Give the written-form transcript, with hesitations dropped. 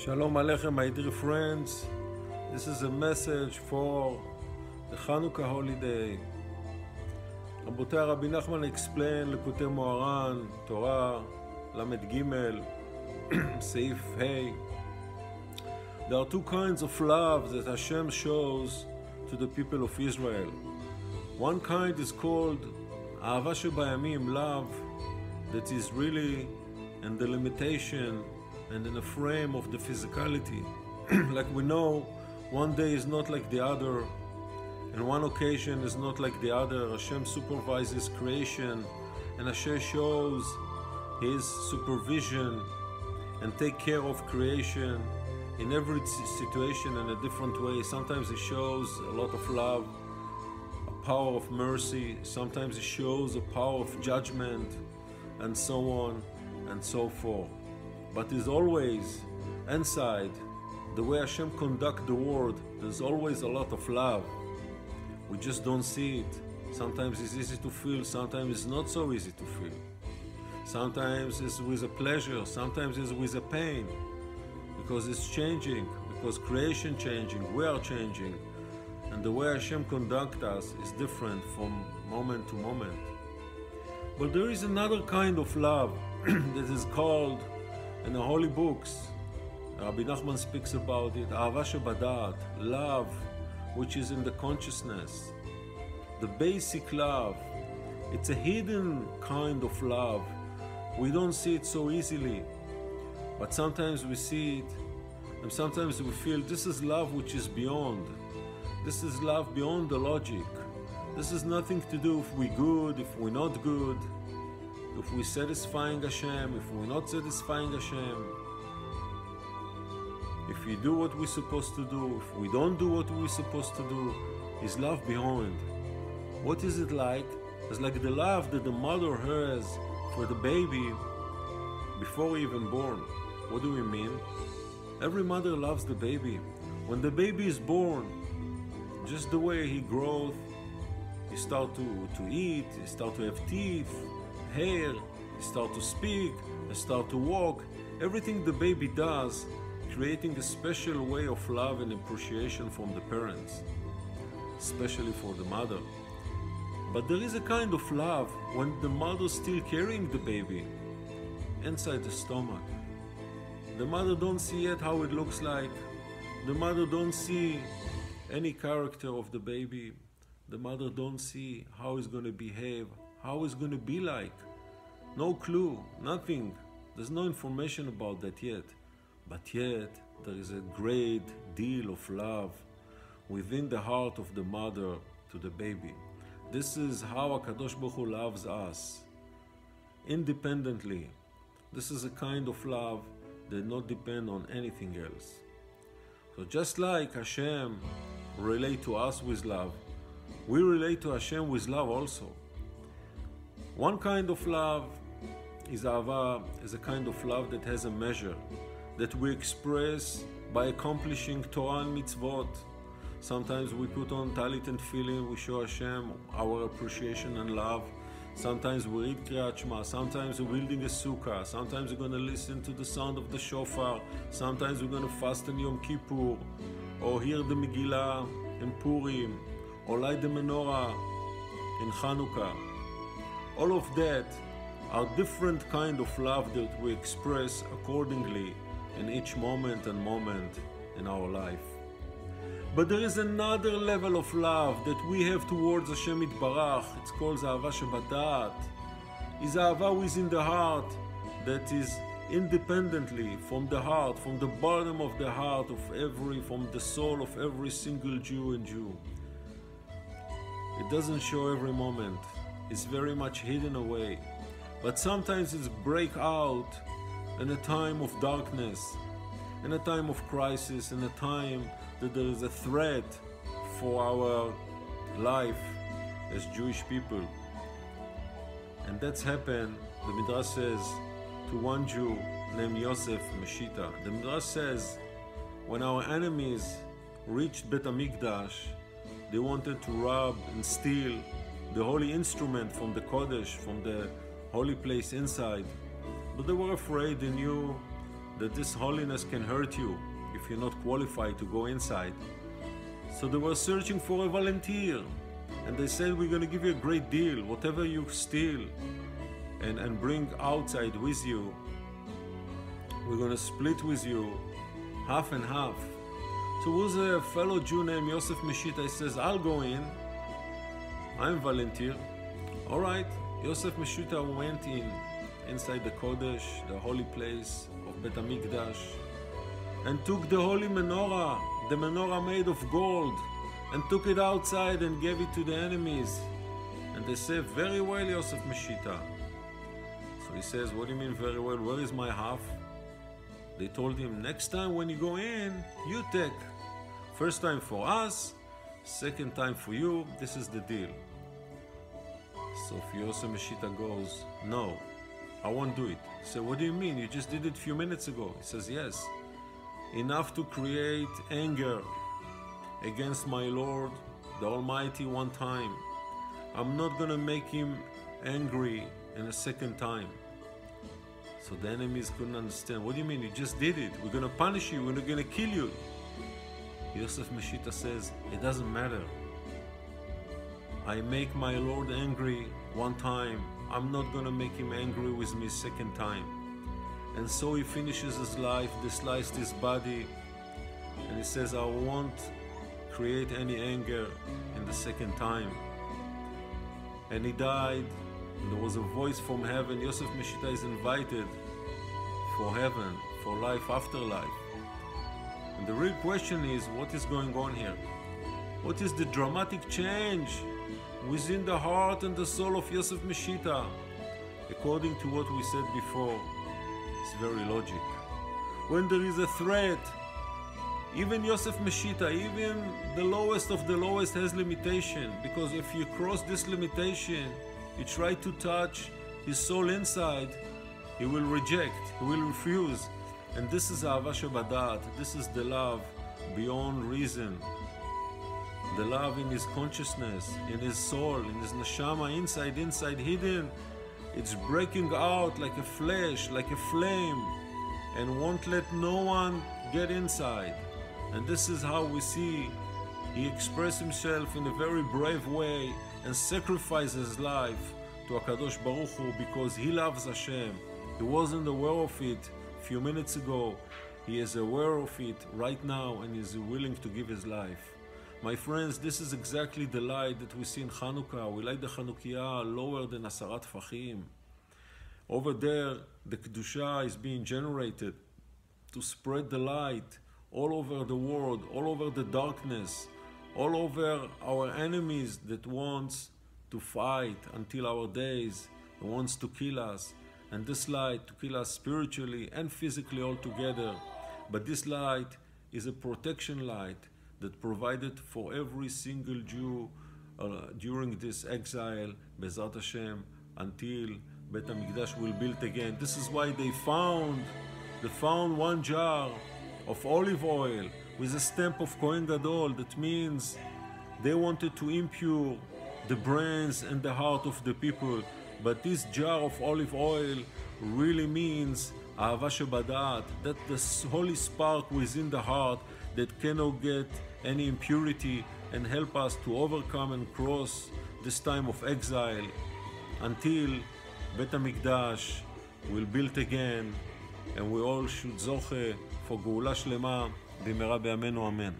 Shalom Aleichem, my dear friends. This is a message for the Chanukah holiday. רבותיי, Rabbi Nachman explained לקוטי מוהר"ן, תורה, ל"ג, סעיף ה'. There are two kinds of love that Hashem shows to the people of Israel. One kind is called אהבה שבימים, love that is really in the limitation and in a frame of the physicality. Like we know, one day is not like the other, and one occasion is not like the other. Hashem supervises creation, and Hashem shows His supervision and take care of creation in every situation in a different way. Sometimes He shows a lot of love, a power of mercy. Sometimes He shows a power of judgment, and so on and so forth. But there's always inside the way Hashem conducts the world, there's always a lot of love. We just don't see it. Sometimes it's easy to feel, sometimes it's not so easy to feel. Sometimes it's with a pleasure, sometimes it's with a pain, because it's changing, because creation changing, we are changing, and the way Hashem conducts us is different from moment to moment. But there is another kind of love that is called in the holy books. Rabbi Nachman speaks about it, אהבה שבדעת, love which is in the consciousness, the basic love. It's a hidden kind of love. We don't see it so easily, but sometimes we see it, and sometimes we feel this is love which is beyond. This is love beyond the logic. This is nothing to do if we're good, if we're not good, if we're satisfying Hashem, if we're not satisfying Hashem, if we do what we're supposed to do, if we don't do what we're supposed to do, is love beyond. What is it like? It's like the love that the mother has for the baby before even born. What do we mean? Every mother loves the baby. When the baby is born, just the way he grows, he starts to eat, he starts to have teeth, hair, he starts to speak, he starts to walk. Everything the baby does, creating a special way of love and appreciation from the parents, especially for the mother. But there is a kind of love when the mother is still carrying the baby inside the stomach. The mother don't see yet how it looks like. The mother don't see any character of the baby. The mother don't see how he's going to behave, how he's going to be like. No clue, nothing. There's no information about that yet. But yet, there is a great deal of love within the heart of the mother to the baby. This is how HaKadosh Baruch Hu loves us, independently. This is a kind of love that does not depend on anything else. So just like Hashem relate to us with love, we relate to Hashem with love also. One kind of love is Ahava, is a kind of love that has a measure, that we express by accomplishing Torah and mitzvot. Sometimes we put on talit and tefillin, we show Hashem our appreciation and love. Sometimes we read Kriyat Shema, sometimes we're building a sukkah, sometimes we're going to listen to the sound of the shofar, sometimes we're going to fast in Yom Kippur, or hear the Megillah in Purim, or light the menorah in Chanukah. All of that are different kind of love that we express accordingly in each moment and moment in our life. But there is another level of love that we have towards Hashem Yitbarach. It's called Ahava Shebadat. Is Ahava within the heart that is independently from the heart, from the bottom of the heart of from the soul of every single Jew and Jew. It doesn't show every moment. It's very much hidden away. But sometimes it's break out in a time of darkness, in a time of crisis, in a time that there is a threat for our life as Jewish people. And that's happened, the Midrash says, to one Jew named Yosef Meshita. The Midrash says, when our enemies reached Bet HaMikdash, they wanted to rob and steal the holy instrument from the Kodesh, from the holy place inside. But they were afraid. They knew that this holiness can hurt you if you're not qualified to go inside. So they were searching for a volunteer, and they said, we're going to give you a great deal. Whatever you steal and bring outside with you, we're going to split with you half and half. So there was a fellow Jew named Yosef Meshita. He says, I'll go in. I'm volunteer. All right. Yosef Meshita went inside the Kodesh, the holy place of Bet HaMikdash, and took the holy menorah, the menorah made of gold, and took it outside and gave it to the enemies. And they said, very well, Yosef Meshita. So he says, what do you mean very well? Where is my half? They told him, next time when you go in, you take. First time for us, second time for you. This is the deal. So Yosef Meshita goes, no, I won't do it. He said, what do you mean? You just did it a few minutes ago. He says, yes. Enough to create anger against my Lord, the Almighty, one time. I'm not going to make him angry in a second time. So the enemies couldn't understand. What do you mean? You just did it. We're going to punish you. We're going to kill you. Yosef Meshita says, it doesn't matter. I make my Lord angry one time. I'm not going to make him angry with me second time. And so he finishes his life. They sliced his body. And he says, I won't create any anger in the second time. And he died. And there was a voice from heaven. Yosef Meshita is invited for heaven, for life after life. And the real question is, what is going on here? What is the dramatic change within the heart and the soul of Yosef Meshita? According to what we said before, it's very logic. When there is a threat, even Yosef Meshita, even the lowest of the lowest has limitation, because if you cross this limitation, you try to touch his soul inside, he will reject, he will refuse. And this is Ahava Shebadat, this is the love beyond reason. The love in his consciousness, in his soul, in his neshama, inside, hidden. It's breaking out like a flash, like a flame, and won't let no one get inside. And this is how we see he expressed himself in a very brave way and sacrifices his life to HaKadosh Baruch Hu because he loves Hashem. He wasn't aware of it a few minutes ago. He is aware of it right now and is willing to give his life. My friends, this is exactly the light that we see in Chanukah. We light the Chanukiah lower than Asarat Fachim. Over there, the Kedusha is being generated to spread the light all over the world, all over the darkness, all over our enemies that wants to fight until our days, wants to kill us. And this light to kill us spiritually and physically all together. But this light is a protection light that provided for every single Jew during this exile, Bezrat Hashem, until Bet HaMikdash will build again. This is why they found one jar of olive oil with a stamp of Kohen Gadol. That means they wanted to impure the brains and the heart of the people. But this jar of olive oil really means Ahava Shebadat, that the holy spark within the heart that cannot get any impurity and help us to overcome and cross this time of exile until Bet HaMikdash will build again, and we all should zoche for Geula Shlema b'mera b'yameinu amen.